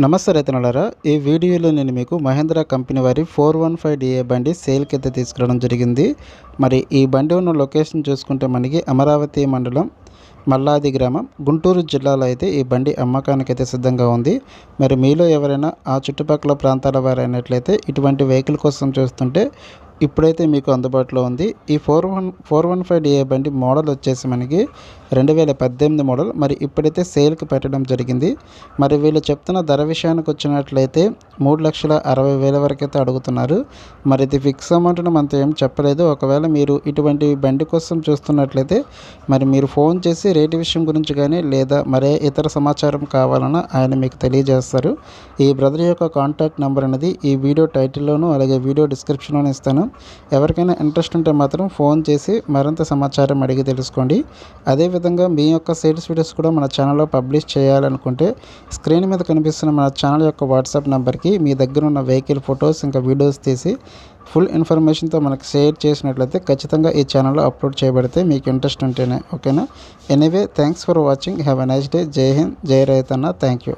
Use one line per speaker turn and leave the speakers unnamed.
నమస్తే రైతన్నలారా, ఈ వీడియోలో నేను మీకు మహేంద్ర కంపెనీ వారి 415DA బండి సేల్కి అయితే తీసుకురావడం జరిగింది. మరి ఈ బండి ఉన్న లొకేషన్ చూసుకుంటే మనకి అమరావతి మండలం మల్లాది గ్రామం గుంటూరు జిల్లాలో అయితే ఈ బండి అమ్మకానికైతే సిద్ధంగా ఉంది. మరి మీలో ఎవరైనా ఆ చుట్టుపక్కల ప్రాంతాల వారైనట్లయితే ఇటువంటి వెహికల్ కోసం చూస్తుంటే ఇప్పుడైతే మీకు అందుబాటులో ఉంది. ఈ 415DA బండి మోడల్ వచ్చేసి మనకి 2018 మోడల్. మరి ఇప్పుడైతే సేల్కి పెట్టడం జరిగింది. మరి వీళ్ళు చెప్తున్న ధర విషయానికి వచ్చినట్లయితే 3,60,000 వరకు అయితే అడుగుతున్నారు. మరి ఇది ఫిక్స్ అమౌంట్ని మనతో ఏం చెప్పలేదు. ఒకవేళ మీరు ఇటువంటి బండి కోసం చూస్తున్నట్లయితే మరి మీరు ఫోన్ చేసి రేటు విషయం గురించి కానీ లేదా మరే ఇతర సమాచారం కావాలన్నా ఆయన మీకు తెలియజేస్తారు. ఈ బ్రదర్ యొక్క కాంటాక్ట్ నెంబర్ అనేది ఈ వీడియో టైటిల్లోనూ అలాగే వీడియో డిస్క్రిప్షన్లోనే ఇస్తాను. ఎవరికైనా ఇంట్రెస్ట్ ఉంటే మాత్రం ఫోన్ చేసి మరింత సమాచారం అడిగి తెలుసుకోండి. అదేవిధంగా మీ యొక్క సేల్స్ వీడియోస్ కూడా మన ఛానల్లో పబ్లిష్ చేయాలనుకుంటే స్క్రీన్ మీద కనిపిస్తున్న మన ఛానల్ యొక్క వాట్సాప్ నెంబర్కి మీ దగ్గర ఉన్న వెహికల్ ఫొటోస్ ఇంకా వీడియోస్ తీసి ఫుల్ ఇన్ఫర్మేషన్తో మనకు షేర్ చేసినట్లయితే ఖచ్చితంగా ఈ ఛానల్లో అప్లోడ్ చేయబడితే మీకు ఇంట్రెస్ట్ ఉంటేనే. ఓకేనా? Anyway, thanks for watching. Have a nice day. జై హింద్, జై రైతన్న. Thank you.